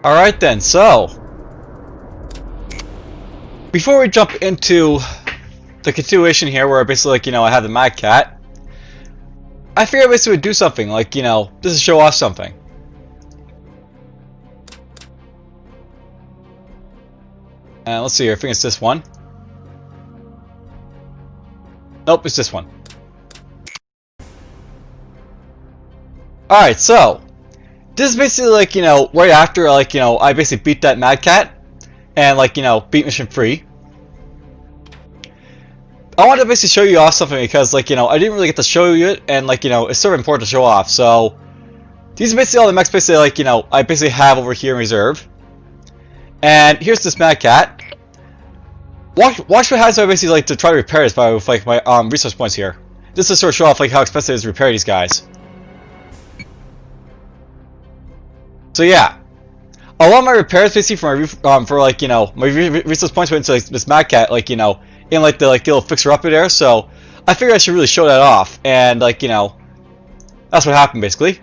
Alright then, so before we jump into the continuation here where basically like, I have the Mad Cat, I figured I basically would do something like, just to show off something. And let's see here, I think it's this one. Nope, it's this one. Alright, so this is basically like, right after like, I basically beat that Mad Cat and like, beat mission 3. I wanted to basically show you off something because like, I didn't really get to show you it, and like, it's sort of important to show off. So these are basically all the mechs basically like, I basically have over here in reserve. And here's this Mad Cat. Watch what happens if I basically like to try to repair this by with like my resource points here. Just to sort of show off like how expensive it is to repair these guys. So yeah, a lot of my repairs basically for like my resource points went into like, this Mad Cat like in like the like little fixer upper there. So I figured I should really show that off, and like that's what happened basically.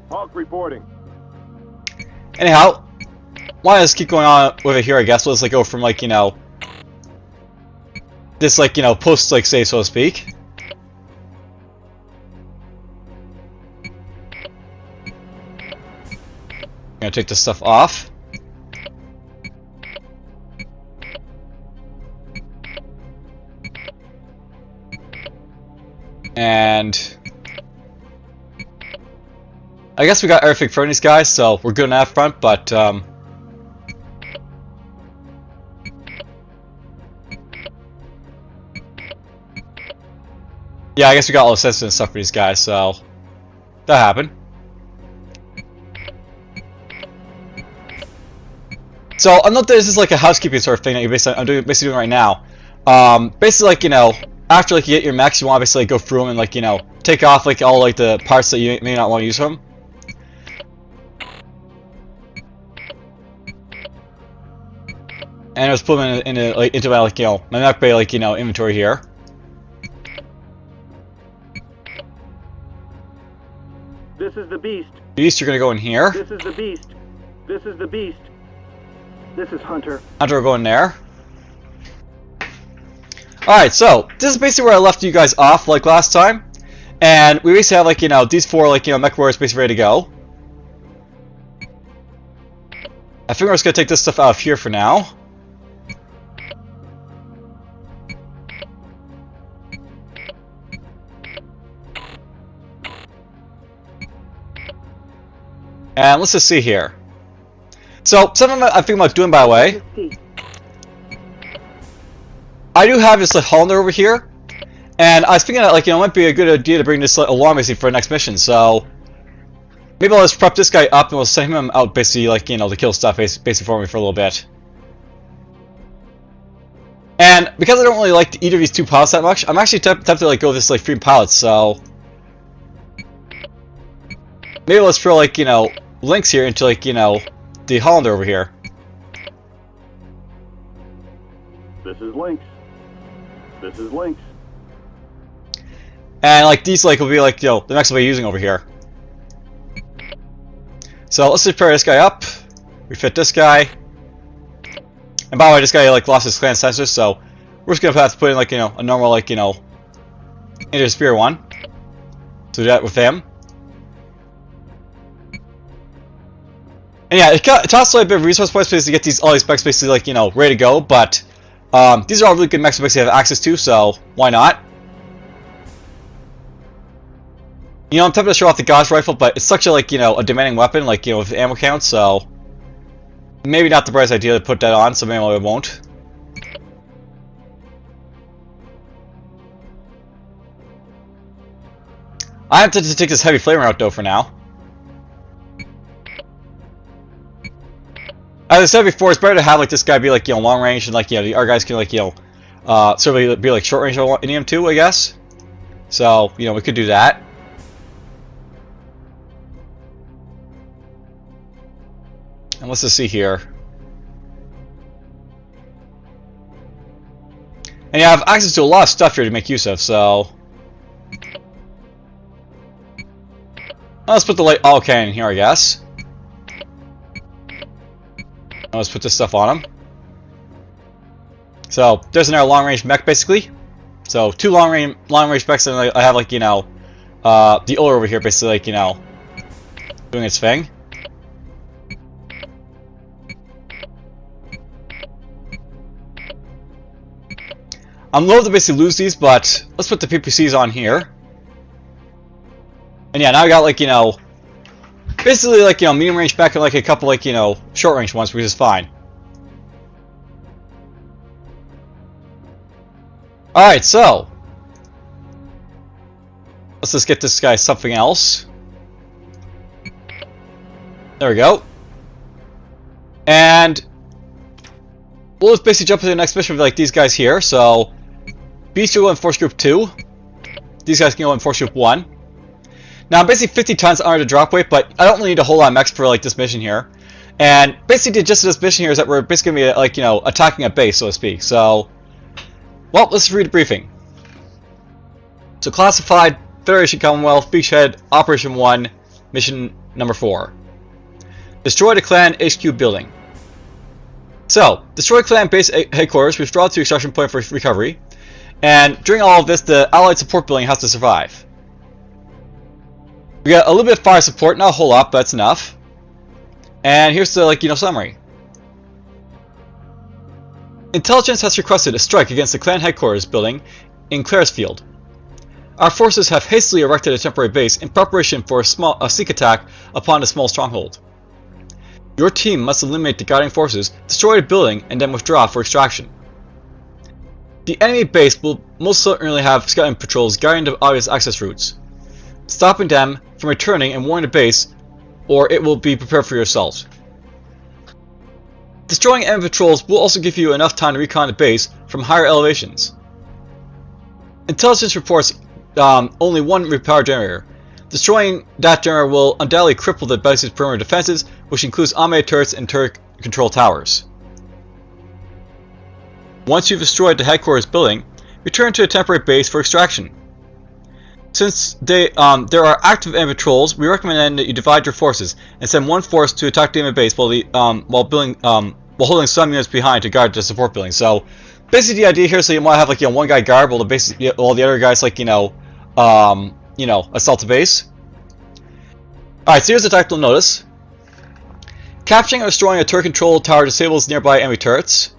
Hawk reporting. Anyhow, why don't I just keep going on with it here? I guess let's like go from like this like post like save, so to speak. I'm gonna take this stuff off. And I guess we got everything for these guys, so we're good on that front, but yeah, I guess we got all the sensitive and stuff for these guys, so that happened. So I'll note that this is like a housekeeping sort of thing that I'm basically doing right now. Basically like after like you get your mechs, you want to basically go through them and like take off like all like the parts that you may not want to use from. And I just put them into my like my mech bay like inventory here. This is the beast. Beast, you're gonna go in here. This is the beast. This is the beast. This is Hunter. Hunter will go in there. Alright, so this is basically where I left you guys off like last time. And we basically have like these four like mech warriors basically ready to go. I think we're just gonna take this stuff out of here for now. And let's just see here. So, something I'm thinking about doing, by the way, I do have this like Hollander over here, and I was thinking that like it might be a good idea to bring this like, along basically for the next mission. So maybe I'll just prep this guy up and we'll send him out basically like to kill stuff basically for me for a little bit. And because I don't really like either of these two pilots that much, I'm actually tempted to like go with this like 3 pilots. So maybe let's throw like links here into like the Hollander over here. This is Lynx. This is Lynx. And like these like will be like the next we're using over here. So let's just pair this guy up. Refit this guy. And by the way, this guy like lost his clan sensor, so we're just gonna have to put in like a normal like Interspear one. So do that with him. And yeah, it costs like a bit of resource points to get all these specs basically like ready to go, but these are all really good mechs to basically have access to, so why not? I'm tempted to show off the Gauss rifle, but it's such a like a demanding weapon, like with ammo count, so maybe not the brightest idea to put that on, so maybe I won't. I have to take this heavy flamer out though for now. As I said before, it's better to have like this guy be like long range, and like the other guys can like sort of be like short range in him too, I guess. So we could do that. And let's just see here. And yeah, I have access to a lot of stuff here to make use of, so let's put the light all cannon in here, I guess. Let's put this stuff on him. So there's another long-range mech, basically. So 2 long-range mechs, and I have, like, you know, the Uller over here, basically, like, you know, doing its thing. I'm loath to basically lose these, but let's put the PPCs on here. And yeah, now I got, like, you know, basically, like, you know, medium range mech and like a couple, like, you know, short range ones, which is fine. Alright, so let's just get this guy something else. There we go. And we'll just basically jump into the next mission with, like, these guys here. So Beast will go in Force Group 2. These guys can go in Force Group 1. Now, I'm basically 50 tons under the drop weight, but I don't really need a whole lot of mechs for, like, this mission here. And basically, the gist of this mission here is that we're basically going to be, like, you know, attacking a base, so to speak. So, well, let's read the briefing. So, classified, Federation Commonwealth, Beachhead, Operation 1, Mission Number 4. Destroy the Clan HQ building. So, destroy Clan base headquarters, withdraw to extraction point for recovery. And during all of this, the Allied support building has to survive. We got a little bit of fire support, not a whole lot, but that's enough. And here's the, like, you know, summary. Intelligence has requested a strike against the clan headquarters building in Claresfield. Our forces have hastily erected a temporary base in preparation for a sneak attack upon a small stronghold. Your team must eliminate the guiding forces, destroy the building, and then withdraw for extraction. The enemy base will most certainly have scouting patrols guarding the obvious access routes, stopping them from returning and warning the base, or it will be prepared for yourselves. Destroying enemy patrols will also give you enough time to recon the base from higher elevations. Intelligence reports only one repower generator. Destroying that generator will undoubtedly cripple the base's perimeter defenses, which includes automated turrets and turret control towers. Once you've destroyed the headquarters building, return to a temporary base for extraction. Since there are active enemy patrols, we recommend that you divide your forces and send one force to attack the enemy base while holding some units behind to guard the support building. So, basically, the idea here is that you want to have, like, you know, one guy guard while the other guys, like, you know, assault the base. All right, so here's the tactical notice: capturing or destroying a turret control tower disables nearby enemy turrets.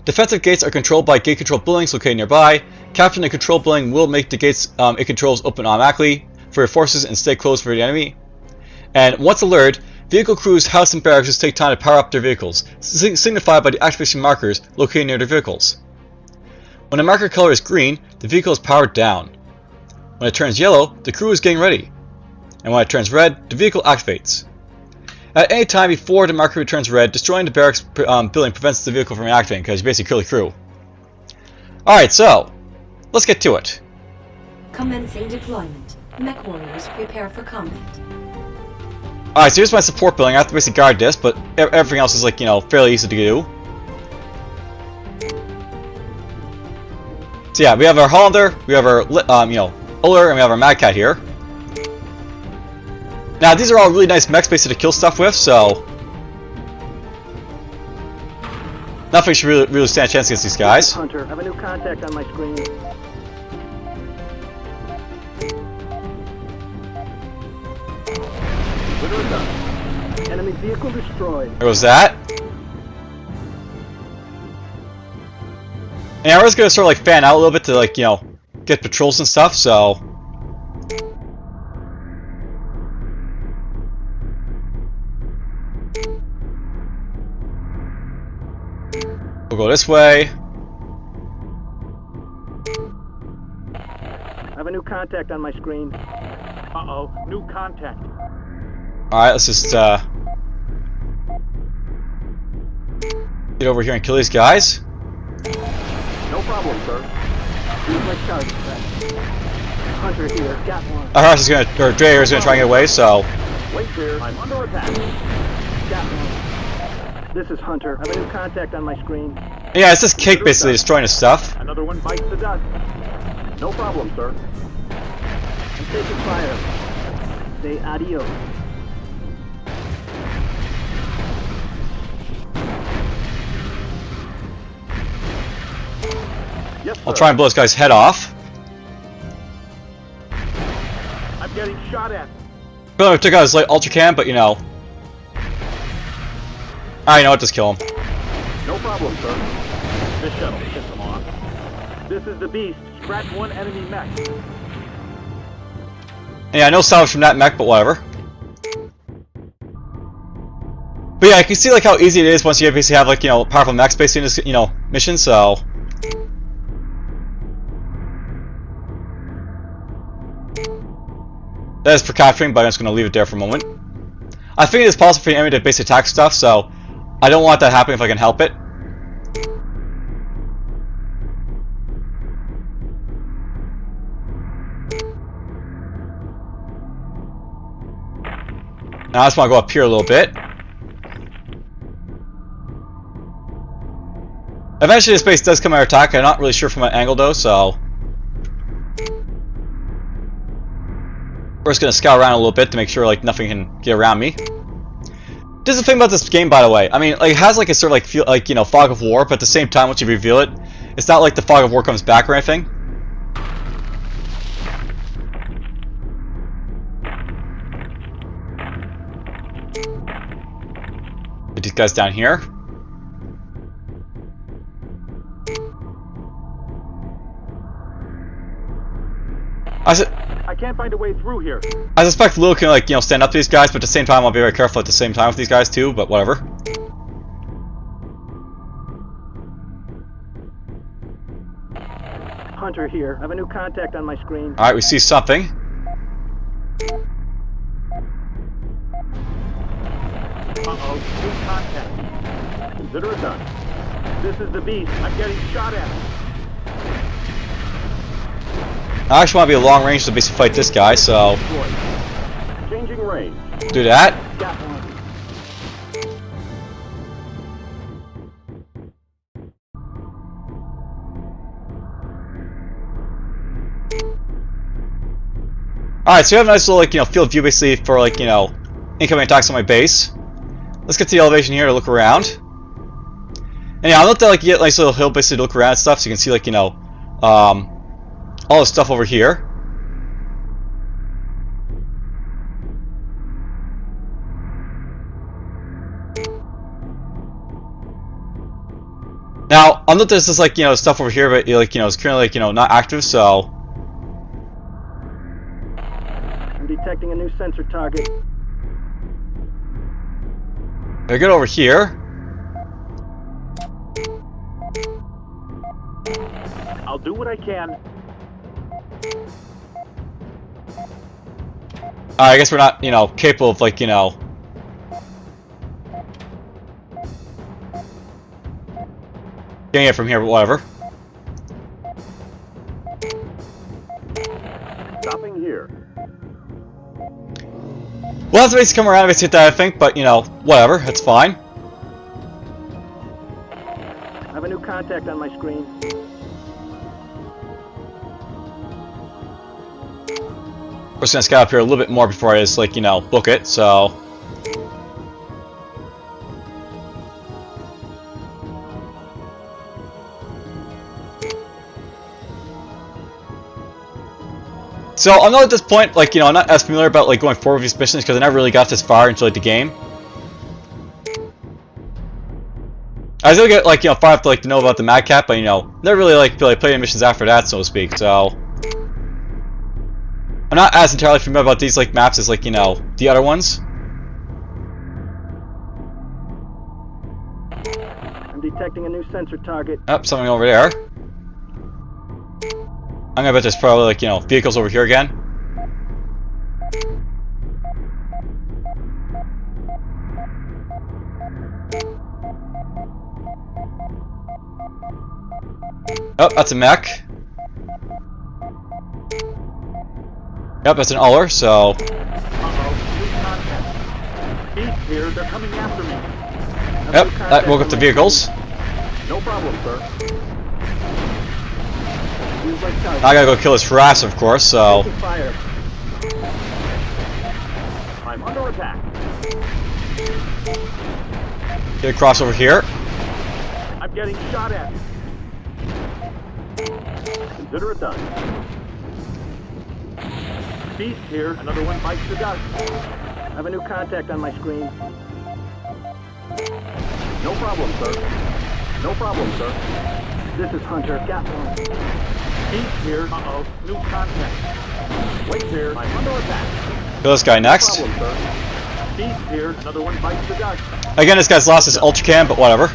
Defensive gates are controlled by gate control buildings located nearby. Capturing the control building will make the gates it controls open automatically for your forces and stay closed for the enemy. And once alerted, vehicle crews housed in barracks take time to power up their vehicles, signified by the activation markers located near their vehicles. When the marker color is green, the vehicle is powered down. When it turns yellow, the crew is getting ready. And when it turns red, the vehicle activates. At any time before the marker turns red, destroying the barracks building prevents the vehicle from activating because you basically kill the crew. Alright, so let's get to it. Commencing deployment. Mech warriors prepare for combat. Alright, so here's my support building. I have to basically guard this, but everything else is, like, you know, fairly easy to do. So yeah, we have our Hollander, we have our, you know, Uller, and we have our Mad Cat here. Now, these are all really nice mechs basically to kill stuff with, so nothing should really stand a chance against these guys. Hunter, I have a new contact on my screen. Enemy vehicle destroyed. There goes that. And we're just gonna sort of, like, fan out a little bit to, like, you know, get patrols and stuff, so we'll go this way. I have a new contact on my screen. Uh-oh, new contact. Alright, let's just get over here and kill these guys. No problem, sir. Use my charge effect. Hunter here, got one. Our horse is gonna, or Dreyer is gonna try and get away, so Wait there, I'm under attack. Got one. This is Hunter. I have a new contact on my screen. yeah, it's just Cake basically destroying his stuff. Another one bites the dust. No problem, sir. I'm taking fire. Say adios. I'll try and blow this guy's head off. I'm getting shot at. I took out his like ultra cam, but you know. Alright, you know what? Just kill him. No problem, sir. This shuttle pissed them off. This is the Beast. Scratch one enemy mech. Yeah, no salvage from that mech, but whatever. But yeah, I can see like how easy it is once you basically have like, you know, powerful mechs basically in this, you know, mission, so. That is for capturing, but I'm just going to leave it there for a moment. I think it is possible for the enemy to basically attack stuff, so I don't want that happening if I can help it. Now I just want to go up here a little bit. Eventually this base does come under attack. I'm not really sure from what angle though, so we're just gonna scout around a little bit to make sure like nothing can get around me. This is the thing about this game, by the way. I mean, like, it has like a sort of like feel like, you know, fog of war, but at the same time once you reveal it, it's not like the fog of war comes back or anything. Get these guys down here. I can't find a way through here. I suspect Lil can like, you know, stand up to these guys, but at the same time I'll be very careful at the same time with these guys too, but whatever. Hunter here. I have a new contact on my screen. Alright, we see something. Uh-oh, new contact. Consider it done. This is the Beast. I'm getting shot at. I actually want to be a long range to basically fight this guy, so Changing range. do that. Got one. Alright, so we have a nice little like, you know, field view basically for like, you know, incoming attacks on my base. Let's get to the elevation here to look around. And yeah, I'll let that like get a nice little hill basically to look around and stuff, so you can see like, you know, all the stuff over here. Now, I'll note there's this like, you know, stuff over here, but like, you know, it's currently like, you know, not active, so. I'm detecting a new sensor target. They're good over here. I'll do what I can. I guess we're not, you know, capable of like, you know, getting it from here, but whatever. Stopping here. We'll have to basically come around and basically hit that, I think, but you know, whatever, it's fine. I have a new contact on my screen. We're just gonna scout up here a little bit more before I just like, you know, book it, so. So I'm not at this point, like, you know, I'm not as familiar about like going forward with these missions because I never really got this far into like the game. I still get like, you know, far enough to like to know about the Mad Cat, but you know, never really like played any missions after that, so to speak. So I'm not as entirely familiar about these like maps as like, you know, the other ones. I'm detecting a new sensor target. Oh, something over there. I'm gonna bet there's probably like, you know, vehicles over here again. Oh, that's a mech. Yep, that's an Uller, so. Uh-oh, new contact. Beast here, they're coming after me. Yep, that woke up the vehicles. No problem, sir. I gotta go kill his harass, of course, so. Fire. I'm under attack. Get across over here. I'm getting shot at. Consider it done. Beast here. Another one bites the dust. I have a new contact on my screen. No problem, sir. No problem, sir. This is Hunter. Got one. Beast here. Uh-oh. New contact. Wait here. I'm under attack. Kill this guy next. No problem, sir. Beast here. Another one bites the dust. Again, this guy's lost his ultra cam, but whatever.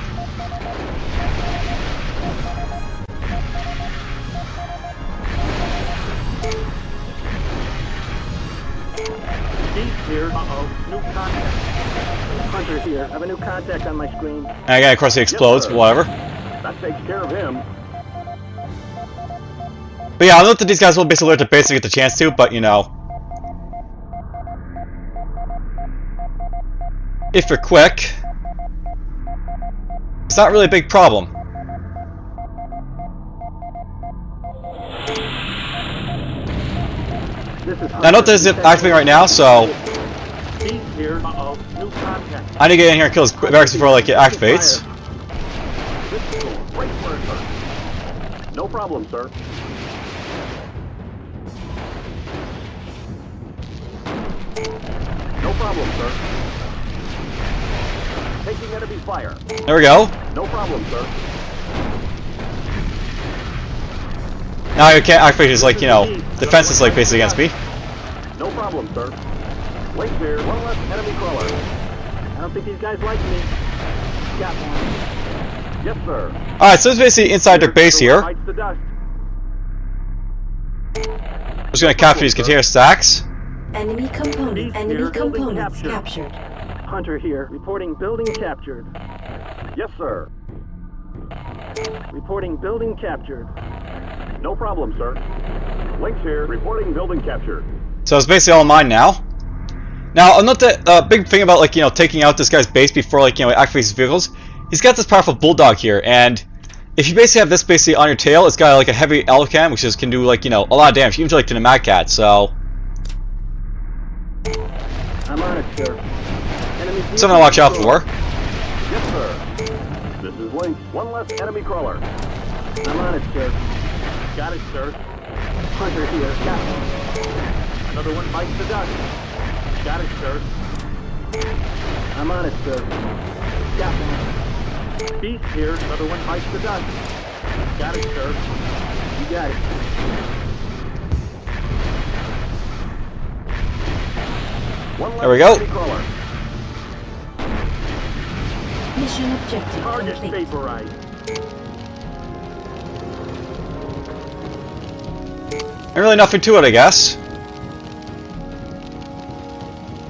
Beast here. Uh-oh. New contact. Hunter here. I have a new contact on my screen. And again, of course, he explodes, Yes, but whatever. That takes care of him. But yeah, I know that these guys will basically alert the base to get the chance to, but you know. If you're quick, it's not really a big problem. Now, note this is activating right now, so Here. Uh-oh. New contact. I need to get in here and kill his barracks before like it activates. Right for it, sir. No problem, sir. No problem, sir. Taking enemy fire. There we go. No problem, sir. Now you can't activate his like, you know, defenses like basically against me. No problem, sir. Wait here. One less enemy crawler. I don't think these guys like me. Got one. Yes, sir. Alright, so it's basically inside their base here. Bites the dust. I'm just gonna capture these container stacks. Enemy components captured. Hunter here. Reporting building captured. Yes, sir. Reporting building captured. No problem, sir. Links here. Reporting building captured. So it's basically all mine now. Now, I'm not the big thing about like, you know, taking out this guy's base before like, you know, he activates his vehicles. He's got this powerful bulldog here, and if you basically have this basically on your tail, it's got like a heavy L-cam, which is can do like, you know, a lot of damage, even to like to the Mad Cat. So I'm on it, sir. something to watch out for. Yes, sir. This is Link. One less enemy crawler. I'm on it, sir. Got it, sir. Hunter here. Got it. Another one bites the dust. Got it, sir. I'm on it, sir. Got one. Beast here. Another one bites the dust. Got it, sir. You got it. One less There we go. enemy crawler. Mission objective Target complete. vaporized. And really nothing to it, I guess.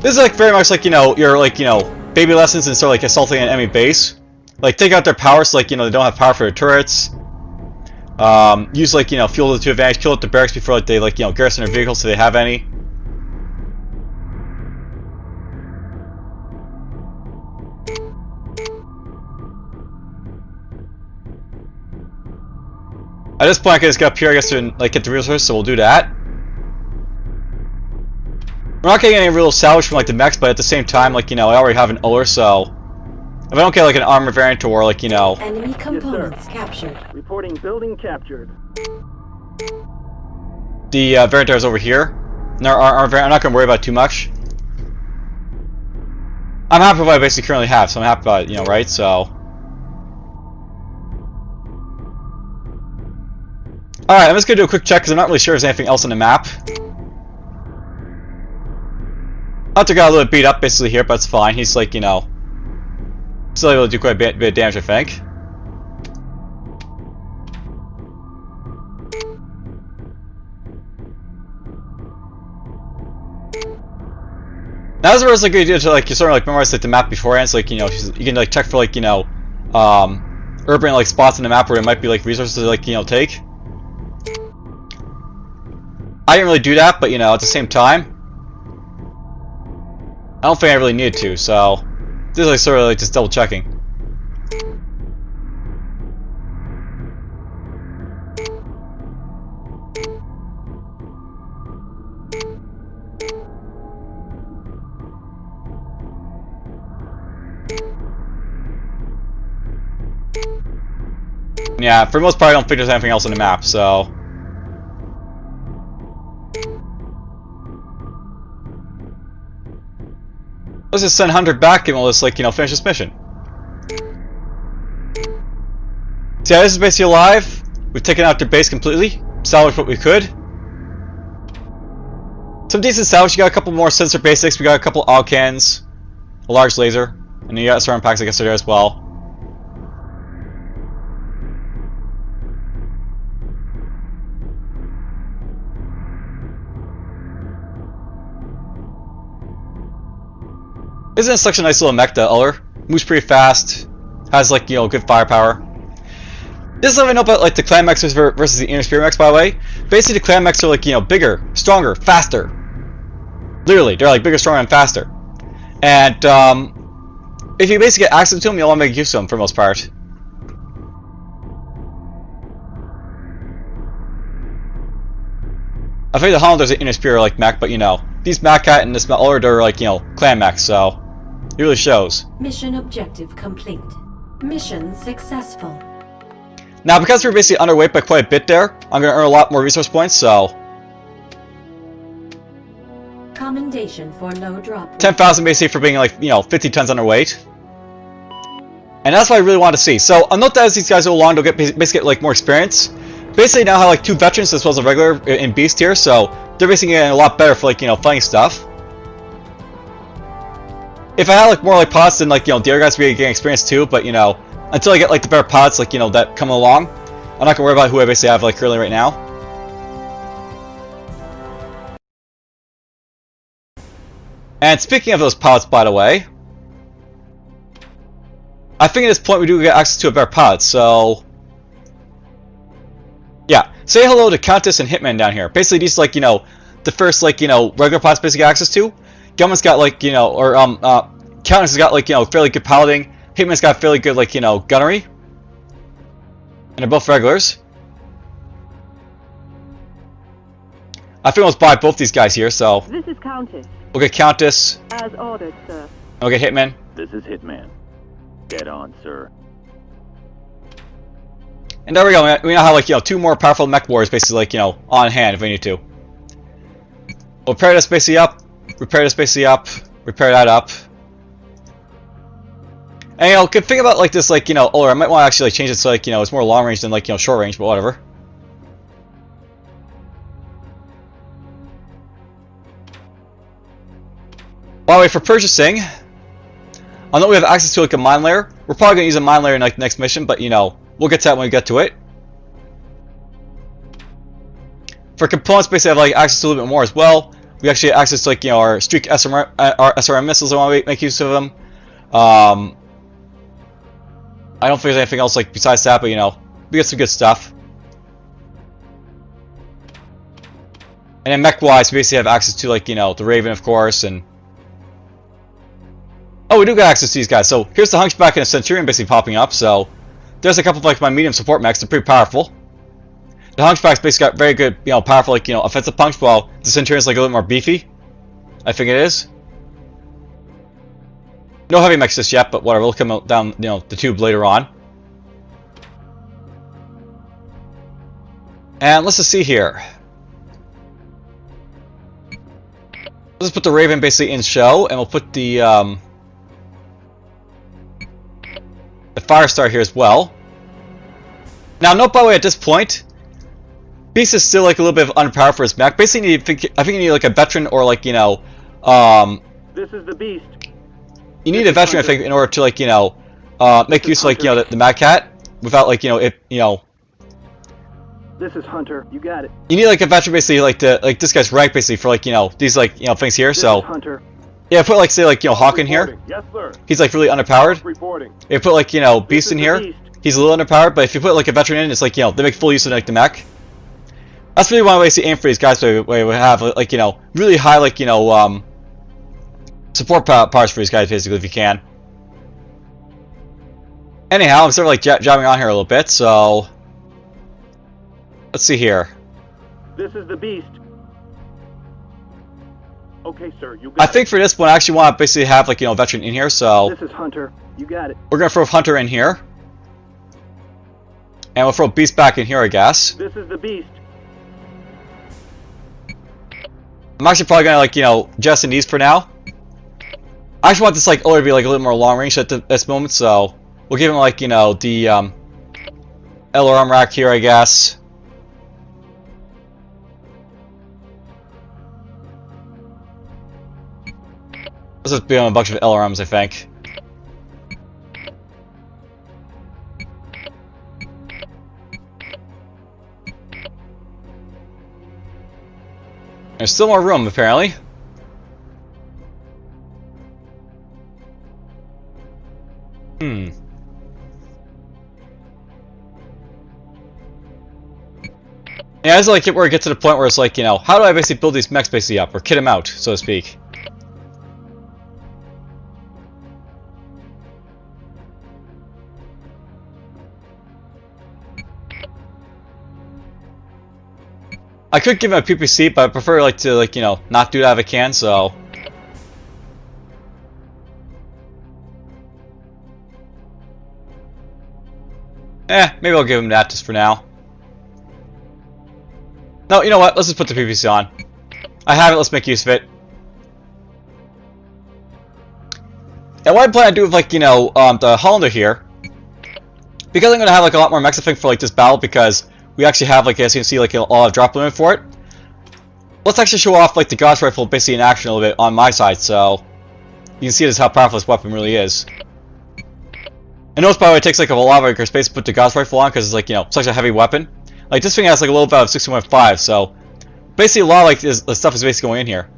This is like very much like, you know, your like, you know, baby lessons in sort of like assaulting an enemy base. Like take out their power so like, you know, they don't have power for their turrets. Use like, you know, fuel to advantage, kill at the barracks before like they like, you know, garrison their vehicles so they have any. At this point I can just get up here, I guess, and like get the resources, so we'll do that. We're not getting any real salvage from like the mechs, but at the same time, like, you know, I already have an Uller, so if I don't get like an armor variant or like, you know, Enemy components captured. Reporting building captured. the variant is over here. And our armor variant, I'm not gonna worry about it too much. I'm happy with what I basically currently have, so I'm happy about it, you know, right? So alright, I'm just gonna do a quick check because I'm not really sure if there's anything else on the map. Hunter got a little beat up basically here, but it's fine. He's like, you know, still able to do quite a bit of damage, I think. Now this is where it's like good idea to like you sort of like memorize like the map beforehand, so like, you know, you can like check for like, you know, urban like spots in the map where it might be like resources to like, you know, take. I didn't really do that, but you know, at the same time, I don't think I really needed to, so this is like sort of like just double checking. Yeah, for the most part I don't think there's anything else on the map, so Let's just send Hunter back and we'll just, like, you know, finish this mission. So yeah, this is basically alive. We've taken out their base completely. Salvaged what we could. Some decent salvage. You got a couple more sensor basics. We got a couple AUG cannons, a large laser, and you got SRM packs, I guess, are there as well. Isn't such a nice little mech, the Uller? Moves pretty fast. Has, like, you know, good firepower. This is what I know about, like, the clan mechs versus the inner spear mechs, by the way. Basically, the clan mechs are, like, you know, bigger, stronger, faster. Literally, they're, like, bigger, stronger, and faster. And, if you basically get access to them, you'll want to make use of them for the most part. I think the Hollander's an inner spear, like, mech, but, you know, these Maccat and this Uller, they're, like, you know, clan mechs, so it really shows. Mission objective complete. Mission successful. Now, because we're basically underweight by quite a bit there, I'm going to earn a lot more resource points, so... Commendation for low drop. 10,000 basically for being, like, you know, 50 tons underweight. And that's what I really want to see. So, I'll note that as these guys go along, they'll get basically get, like, more experience. Basically now I have, like, 2 veterans as well as a regular in Beast here, so they're basically getting a lot better for, like, you know, fighting stuff. If I had, like, more, like, pods, then, like, you know, the other guys would be getting experience too, but, you know... Until I get, like, the better pods, like, you know, that come along, I'm not gonna worry about who I basically have, like, currently right now. And speaking of those pods, by the way, I think at this point we do get access to a better pod, so... Yeah, say hello to Countess and Hitman down here. Basically, these, like, you know, the first, like, you know, regular pods basically get access to. Gunman's got, like, you know, or, Countess has got, like, you know, fairly good piloting. Hitman's got fairly good, like, you know, gunnery. And they're both regulars. I think let's buy both these guys here, so... This is Countess. We'll get Countess. As ordered, sir. And we'll get Hitman. This is Hitman. Dead on, sir. And there we go. We now have, like, you know, 2 more powerful mech warriors basically, like, you know, on hand if we need to. We'll repair this basically up. Repair this basically up. Repair that up. And, you know, good thing about, like, this, like, you know, Uller, I might want to actually, like, change it so, like, you know, it's more long range than, like, you know, short range, but whatever. By the way, for purchasing, I know we have access to, like, a mine layer. We're probably going to use a mine layer in, like, the next mission, but, you know, we'll get to that when we get to it. For components, basically, I have, like, access to a little bit more as well. We actually have access to, like, you know, our Streak our SRM missiles, I want to make use of them. I don't think there's anything else, like, besides that, but, you know, we get some good stuff. And then mech-wise, we basically have access to, like, you know, the Raven, of course, and... Oh, we do get access to these guys. So, here's the Hunchback and the Centurion basically popping up, so... There's a couple of, like, my medium support mechs, they're pretty powerful. The Hunchback's basically got very good, you know, powerful, like, you know, offensive punch, while the Centurion's, like, a little more beefy. I think it is. No heavy mechs just yet, but whatever, we'll come out down, you know, the tube later on. And let's just see here. Let's put the Raven basically in show, and we'll put the Firestar here as well. Now, note by the way, at this point, Beast is still, like, a little bit of underpowered for his mech. Basically, I think you need, like, a veteran or, like, you know, This is the Beast. You need a veteran, I think, in order to, like, you know, make use of, like, you know, the Mad Cat without, like, you know, it, you know. This is Hunter. You got it. You need, like, a veteran basically, like, this guy's rank basically for, like, you know, these, like, you know, things here. So Hunter. yeah, put, like, say, like, you know, Hawk in here. Yes, sir. He's, like, really underpowered. Reporting. You put, like, you know, Beast in here. He's a little underpowered, but if you put, like, a veteran in, it's like, you know, they make full use of, like, the mech. That's really one way to aim for these guys. So we have, like, you know, really high, like, you know, support parts for these guys, basically, if you can. Anyhow, I'm sort of, like, jabbing on here a little bit, so... Let's see here. This is the Beast. Okay, sir, you got I think for this one, I actually want to basically have, like, you know, a veteran in here, so... This is Hunter. You got it. We're going to throw Hunter in here. And we'll throw Beast back in here, I guess. This is the Beast. I'm actually probably going to, like, you know, jettison these for now. I just want this like OLR to be like a little more long range at this moment, so we'll give him like, you know, the LRM rack here, I guess. Let's just be on a bunch of LRMs, I think. There's still more room, apparently. Yeah, it's like where it gets to the point where it's like, you know, how do I basically build these mechs basically up, or kit them out, so to speak. I could give him a PPC, but I prefer like to like, you know, not do that if I can, so. Maybe I'll give him that just for now. No, you know what? Let's just put the PPC on. I have it, let's make use of it. And what I plan to do with like, you know, the Hollander here, because I'm gonna have like a lot more mechs I think for like this battle, because we actually have, like, as you can see, like a lot of drop limit for it. Let's actually show off like the Gauss rifle basically in action a little bit on my side, so you can see just how powerful this weapon really is. And notice, by the way, it takes like a lot of space to put the Gauss rifle on because it's like, you know, such a heavy weapon. Like this thing has like a little bit of 61.5, so basically a lot of like the stuff is basically going in here.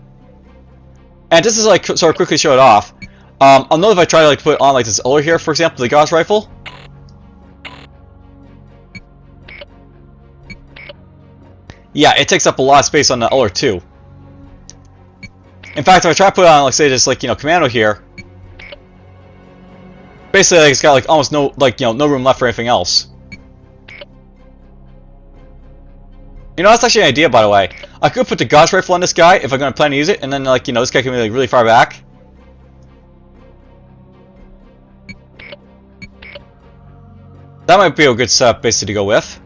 And just to like sort of quickly show it off, I'll know if I try to like put on like this OLR here, for example, the Gauss rifle. Yeah, it takes up a lot of space on the OLR too. In fact, if I try to put on, like, say, just like, you know, Commando here, basically like, it's got like almost no, like, you know, no room left for anything else. You know, that's actually an idea, by the way. I could put the Gauss rifle on this guy if I'm going to plan to use it, and then like, you know, this guy can be like really far back. That might be a good setup basically to go with.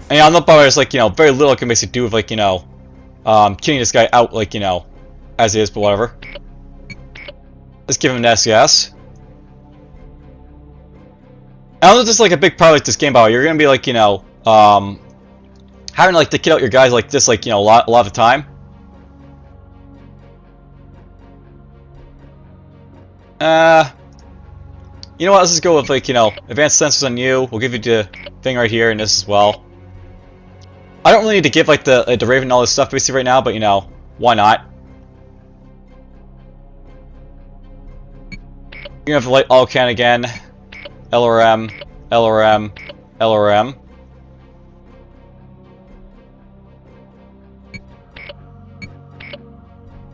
And yeah, I'm not bothered. It's like, you know, very little I can basically do with like, you know, killing this guy out, like, you know, as is, but whatever. Let's give him an SES. I don't know, just like a big part of like this game, by the way, you're gonna be like, you know, having like to kit out your guys like this, like, you know, a lot of the time. You know what? Let's just go with like, you know, advanced sensors on you. We'll give you the thing right here and this as well. I don't really need to give like the Raven and all this stuff basically right now, but you know, why not? You're gonna have the light all can again. LRM, LRM, LRM.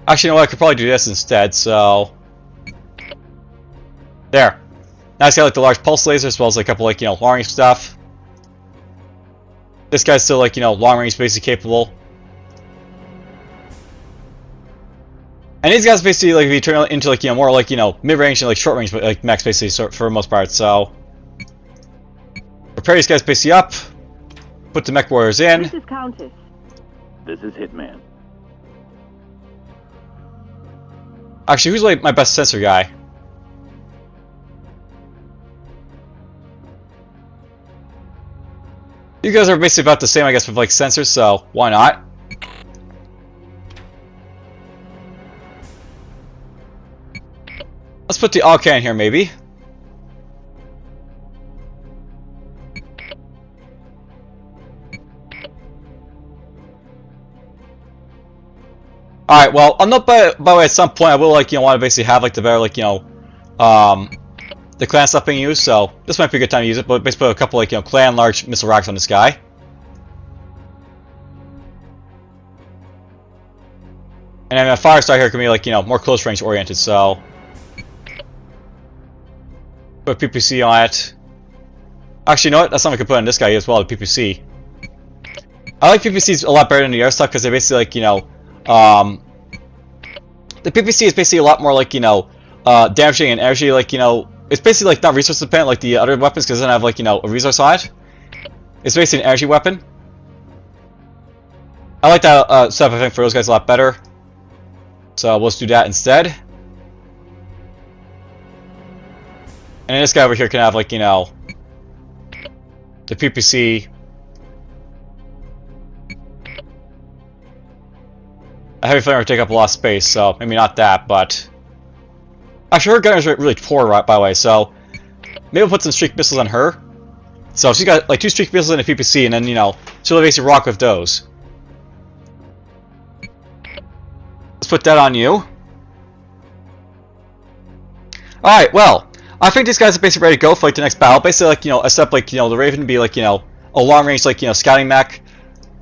Actually, you know what? I could probably do this instead, so. There. Now it's got like the large pulse laser as well as like, a couple like, you know, long range stuff. This guy's still like, you know, long range basically capable. And these guys basically like be turned into like, you know, more like, you know, mid range and like short range, but like mechs basically for the most part. So prepare these guys basically up. Put the mech warriors in. This is Countess. This is Hitman. Actually, who's like my best sensor guy? You guys are basically about the same, I guess, with like sensors, so why not? Let's put the all can here, maybe. Alright, well, I'm not by the way, at some point I will like, you know, want to basically have like the better, like, you know, the clan stuff being used, so this might be a good time to use it, but basically put a couple like, you know, clan large missile racks on this guy. And then a fire star here can be like, you know, more close range oriented, so put PPC on it. Actually, you know what? That's something I could put on this guy as well, the PPC. I like PPCs a lot better than the air stuff because they're basically like, you know, the PPC is basically a lot more like, you know, damaging and energy, like, you know, it's basically like not resource dependent like the other weapons because it doesn't have like, you know, a resource on it. It's basically an energy weapon. I like that setup, I think, for those guys a lot better. So we'll just do that instead. And this guy over here can have, like, you know, the PPC. I have a feeling we're take up a lot of space, so maybe not that, but actually her gunner's really poor, by the way, so maybe we'll put some streak missiles on her. So she's got like 2 streak missiles and a PPC, and then, you know, she'll basically rock with those. Let's put that on you. Alright, well, I think these guys are basically ready to go for like the next battle. Basically, like, you know, except like, you know, the Raven be like, you know, a long range, like, you know, scouting mech.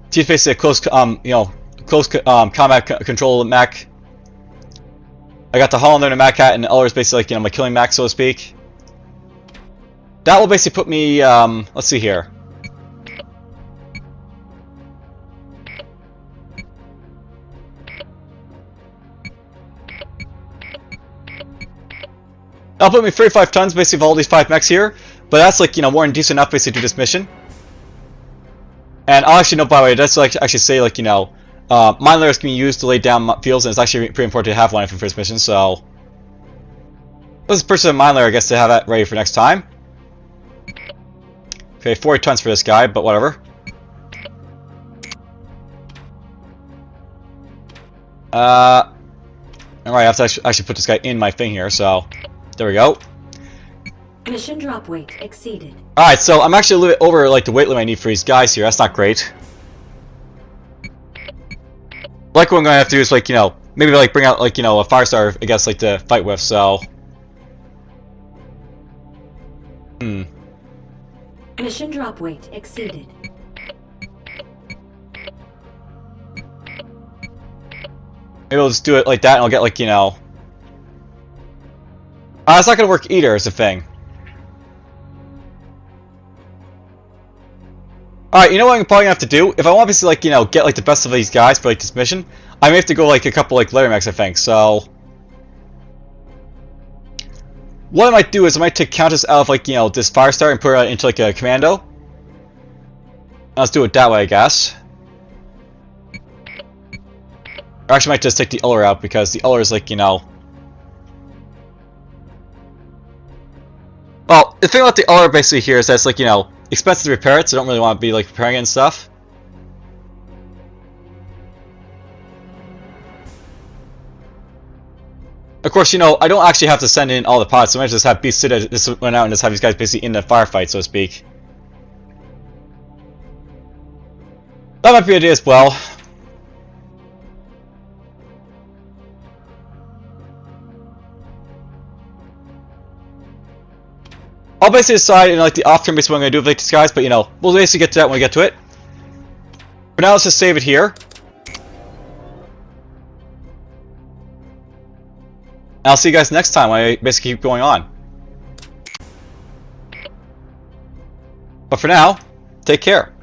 She's basically a close, you know, close combat control mech. I got the Hollander and the Mad Cat, and the other is basically like, you know, my killing mech, so to speak. That will basically put me, let's see here. That'll put me 35 tons basically of all these 5 mechs here, but that's like, you know, more than decent enough basically to do this mission. And I'll actually know, by the way, that's like actually say like, you know, mine layers can be used to lay down fields, and it's actually pretty important to have one for the first mission, so let's purchase a mine layer, I guess, to have that ready for next time. Okay, 40 tons for this guy, but whatever. Alright, I have to actually put this guy in my thing here, so there we go. Mission drop weight exceeded. Alright, so I'm actually a little bit over like the weight limit I need for these guys here. That's not great. Like what I'm gonna have to do is like, you know, maybe like bring out like, you know, a Firestar, I guess, like to fight with, so. Mission drop weight exceeded. Maybe we'll just do it like that and I'll get like, you know. It's not gonna work either, is the thing. Alright, you know what I'm probably gonna have to do? If I want to, like, you know, get like the best of these guys for like this mission, I may have to go like a couple like layer mechs, I think, so. What I might do is I might take Countess out of like, you know, this Firestar and put her into like a commando. Let's do it that way, I guess. Or actually I might just take the Uller out because the Uller is like, you know. Well, the thing about the Uller basically here is that it's like, you know, expensive to repair it, so I don't really want to be like repairing it and stuff. Of course, you know, I don't actually have to send in all the pods, so I might just have Beast sit this one out and just have these guys basically in the firefight, so to speak. That might be an idea as well. I'll basically decide in like the off-turn basically what I'm going to do with like these guys, but you know, we'll basically get to that when we get to it. For now, let's just save it here. And I'll see you guys next time when I basically keep going on. But for now, take care.